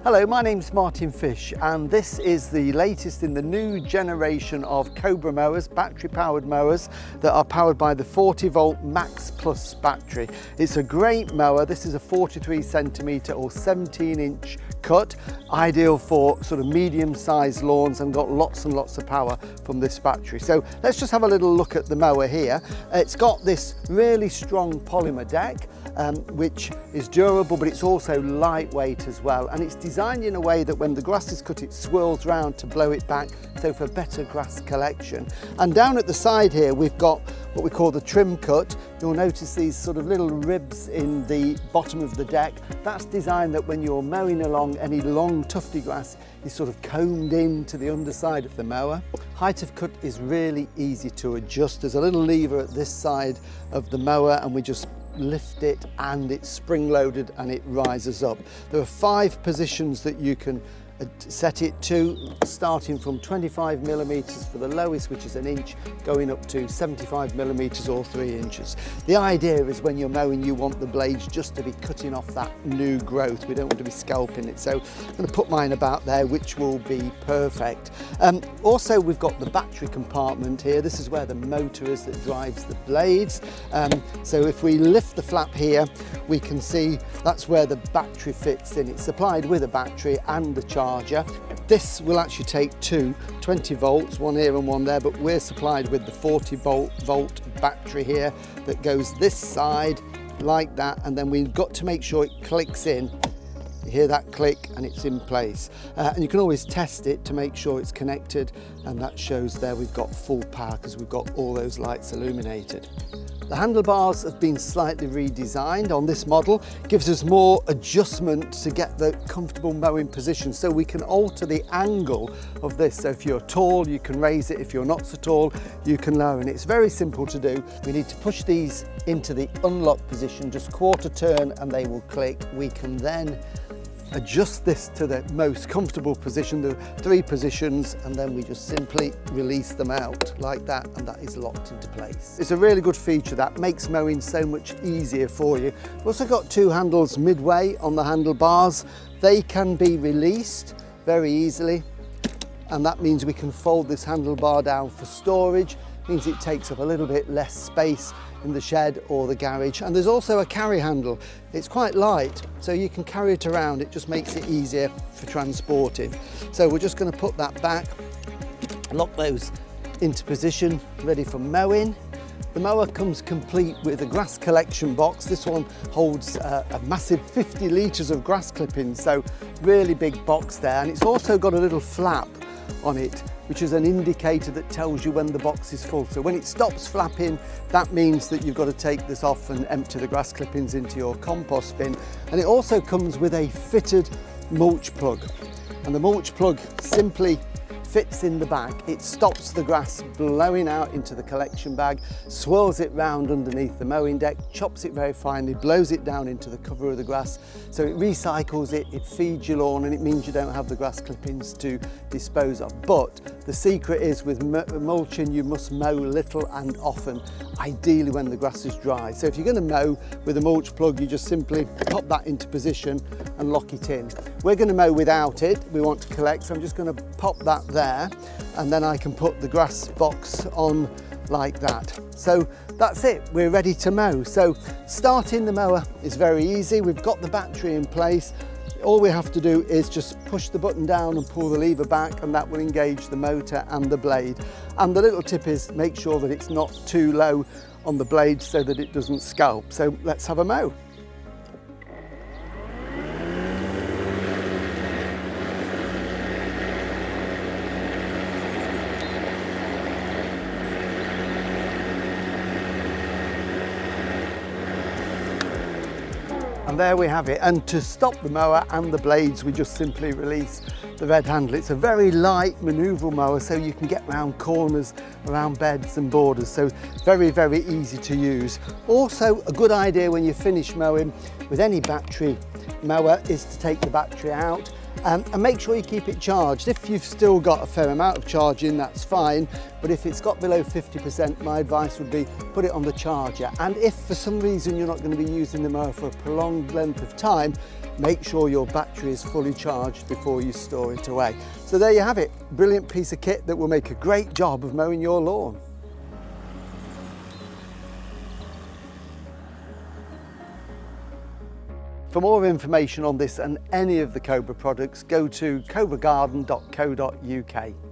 Hello, my name's Martin Fish and this is the latest in the new generation of Cobra mowers, battery powered mowers that are powered by the 40 volt Max Plus battery. It's a great mower. This is a 43 centimetre or 17-inch cut, ideal for sort of medium sized lawns and got lots and lots of power from this battery. So let's just have a little look at the mower here. It's got this really strong polymer deck which is durable, but it's also lightweight as well, and it's designed in a way that when the grass is cut it swirls round to blow it back, so for better grass collection. And down at the side here we've got what we call the trim cut. You'll notice these sort of little ribs in the bottom of the deck. That's designed that when you're mowing along any long tufty grass is sort of combed into the underside of the mower. Height of cut is really easy to adjust. There's a little lever at this side of the mower and we just lift it and it's spring loaded and it rises up. There are 5 positions that you can set it to, starting from 25 millimeters for the lowest, which is an inch, going up to 75 millimeters or 3 inches. The idea is when you're mowing you want the blades just to be cutting off that new growth. We don't want to be scalping it, so I'm going to put mine about there, which will be perfect. Also we've got the battery compartment here. This is where the motor is that drives the blades. So if we lift the flap here we can see that's where the battery fits in. It's supplied with a battery and a charger. This will actually take 2 20 volts, one here and one there, but we're supplied with the 40 volt battery here that goes this side like that, and then we've got to make sure it clicks in. You hear that click and it's in place, and you can always test it to make sure it's connected, and that shows there we've got full power because we've got all those lights illuminated. The handlebars have been slightly redesigned on this model. It gives us more adjustment to get the comfortable mowing position, so we can alter the angle of this. So if you're tall you can raise it, if you're not so tall you can lower, and it's very simple to do. We need to push these into the unlock position, just quarter turn and they will click. We can then adjust this to the most comfortable position, the 3 positions, and then we just simply release them out like that, and that is locked into place. It's a really good feature that makes mowing so much easier for you. We've also got 2 handles midway on the handlebars. They can be released very easily, and that means we can fold this handlebar down for storage. It means it takes up a little bit less space in the shed or the garage. And there's also a carry handle. It's quite light, so you can carry it around. It just makes it easier for transporting. So we're just going to put that back, lock those into position, ready for mowing. The mower comes complete with a grass collection box. This one holds a massive 50 litres of grass clippings, so really big box there. And it's also got a little flap on it, which is an indicator that tells you when the box is full. So when it stops flapping, that means that you've got to take this off and empty the grass clippings into your compost bin. And it also comes with a fitted mulch plug. And the mulch plug simply fits in the back. It stops the grass blowing out into the collection bag, swirls it round underneath the mowing deck, chops it very finely, blows it down into the cover of the grass. So it recycles it, it feeds your lawn, and it means you don't have the grass clippings to dispose of. But the secret is with mulching, you must mow little and often, ideally when the grass is dry. So if you're going to mow with a mulch plug, you just simply pop that into position and lock it in. We're going to mow without it. We want to collect, so I'm just going to pop that there, and then I can put the grass box on like that. So that's it, we're ready to mow. So starting the mower is very easy. We've got the battery in place. All we have to do is just push the button down and pull the lever back, and that will engage the motor and the blade. And the little tip is make sure that it's not too low on the blade so that it doesn't scalp. So let's have a mow. And there we have it. And to stop the mower and the blades, we just simply release the red handle. It's a very light manoeuvrable mower, so you can get around corners, around beds and borders. So very, very easy to use. Also, a good idea when you finish mowing with any battery mower is to take the battery out And make sure you keep it charged. If you've still got a fair amount of charge in, that's fine, but if it's got below 50%, my advice would be put it on the charger. And if for some reason you're not going to be using the mower for a prolonged length of time, make sure your battery is fully charged before you store it away. So there you have it, brilliant piece of kit that will make a great job of mowing your lawn. For more information on this and any of the Cobra products, go to cobragarden.co.uk.